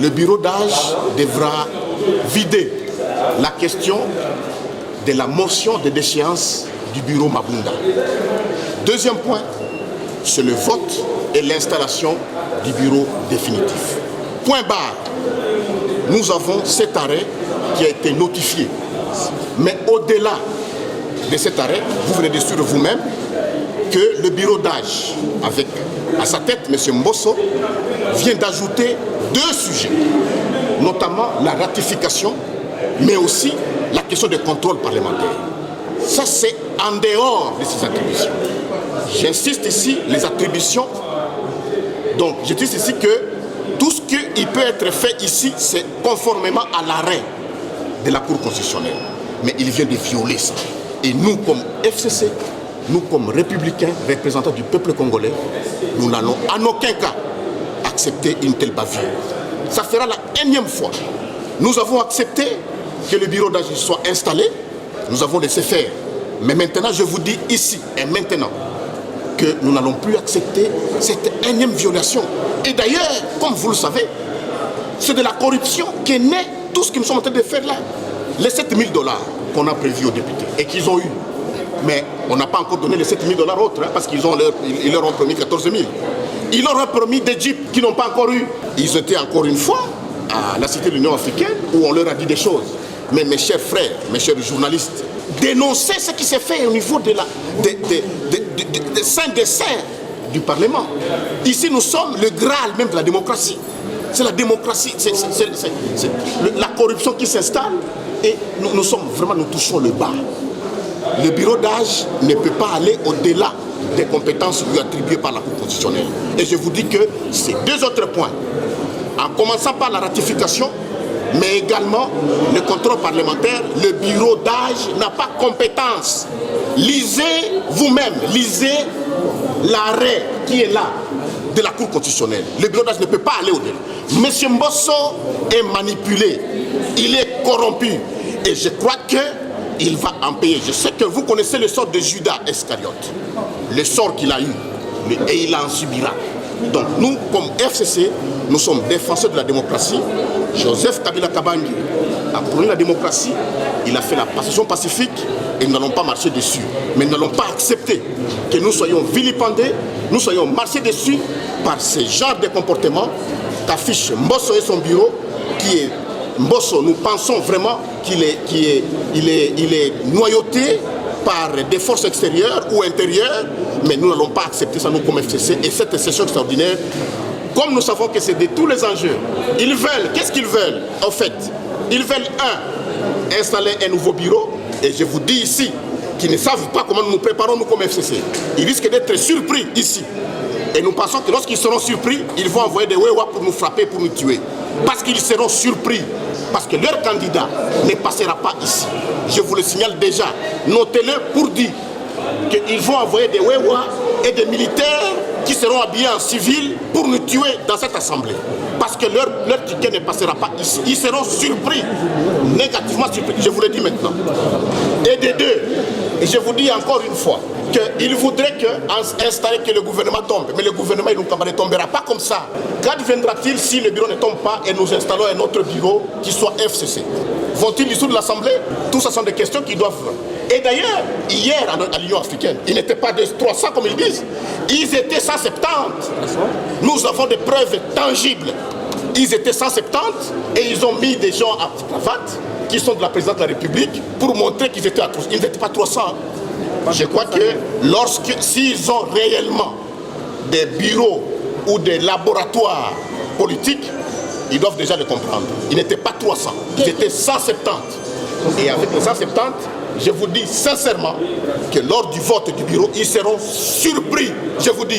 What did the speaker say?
le bureau d'âge devra vider la question de la motion de déchéance du bureau Mabunda. Deuxième point, c'est le vote et l'installation du bureau définitif. Point barre. Nous avons cet arrêt qui a été notifié. Mais au-delà de cet arrêt, vous venez de suivre vous-même que le bureau d'âge, avec à sa tête M. Mbosso, vient d'ajouter 2 sujets, notamment la ratification, mais aussi la question des contrôles parlementaires. Ça, c'est en dehors de ces attributions. J'insiste ici, les attributions. Donc, je dis ici que tout ce qui peut être fait ici, c'est conformément à l'arrêt de la Cour constitutionnelle. Mais il vient de violer ça. Et nous, comme FCC, nous, comme républicains, représentants du peuple congolais, nous n'allons en aucun cas accepter une telle bavure. Ça fera la énième fois. Nous avons accepté que le bureau d'âge soit installé. Nous avons laissé faire. Mais maintenant, je vous dis ici et maintenant que nous n'allons plus accepter cette énième violation. Et d'ailleurs, comme vous le savez, c'est de la corruption qu'est né tout ce que nous sommes en train de faire là. Les 7 000 $ qu'on a prévus aux députés et qu'ils ont eu. Mais on n'a pas encore donné les 7 000 $ autres, hein, parce qu'ils leur ont promis 14 000. Ils leur ont promis des jeeps qu'ils n'ont pas encore eu. Ils étaient encore une fois à la Cité de l'Union africaine où on leur a dit des choses. Mais mes chers frères, mes chers journalistes, dénoncez ce qui s'est fait au niveau des saints des saints du Parlement. Ici, nous sommes le Graal même de la démocratie. C'est la démocratie, c'est la corruption qui s'installe et nous touchons le bas. Le bureau d'âge ne peut pas aller au-delà des compétences lui attribuées par la Cour constitutionnelle. Et je vous dis que ces 2 autres points, en commençant par la ratification, mais également le contrôle parlementaire, le bureau d'âge n'a pas compétence. Lisez vous-même, lisez l'arrêt qui est là de la Cour constitutionnelle. Le bureau d'âge ne peut pas aller au-delà. M. Mbosso est manipulé, il est corrompu et je crois qu'il va en payer. Je sais que vous connaissez le sort de Judas Iscariote, le sort qu'il a eu et il en subira. Donc nous, comme FCC, nous sommes défenseurs de la démocratie. Joseph Kabila Kabange a prôné la démocratie, il a fait la passation pacifique et nous n'allons pas marcher dessus. Mais nous n'allons pas accepter que nous soyons vilipendés, nous soyons marchés dessus par ce genre de comportement qu'affiche Mbosso et son bureau, qui est Mbosso. Nous pensons vraiment qu'il est noyauté par des forces extérieures ou intérieures, mais nous n'allons pas accepter ça, nous, comme FCC. Et cette session extraordinaire, comme nous savons que c'est de tous les enjeux, ils veulent, qu'est-ce qu'ils veulent en fait? Ils veulent, installer un nouveau bureau, et je vous dis ici, qu'ils ne savent pas comment nous nous préparons, nous, comme FCC. Ils risquent d'être surpris ici. Et nous pensons que lorsqu'ils seront surpris, ils vont envoyer des Wewa pour nous frapper, pour nous tuer. Parce qu'ils seront surpris. Parce que leur candidat ne passera pas ici. Je vous le signale déjà. Notez-le pour dire qu'ils vont envoyer des Wewa et des militaires qui seront habillés en civil pour nous tuer dans cette assemblée. Parce que leur ticket ne passera pas ici. Ils seront surpris, négativement surpris. Je vous le dis maintenant. Et des deux, et je vous dis encore une fois, qu'ils voudraient installer que le gouvernement tombe. Mais le gouvernement ne tombera pas comme ça. Quand viendra-t-il si le bureau ne tombe pas et nous installons un autre bureau qui soit FCC? Vont-ils dissoudre l'Assemblée? Tout ça sont des questions qui doivent... Et d'ailleurs, hier à l'Union africaine, ils n'étaient pas de 300 comme ils disent. Ils étaient 170. Nous avons des preuves tangibles. Ils étaet 170 et ils ont mis des gens à cravate qui sont de la présidente de la République pour montrer qu'ils étaient à 300. Ils n'étaient pas 300. Je crois que s'ils ont réellement des bureaux ou des laboratoires politiques, ils doivent déjà le comprendre. Ils n'étaient pas 300, ils étaient 170. Et avec les 170, je vous dis sincèrement que lors du vote du bureau, ils seront surpris. Je vous dis.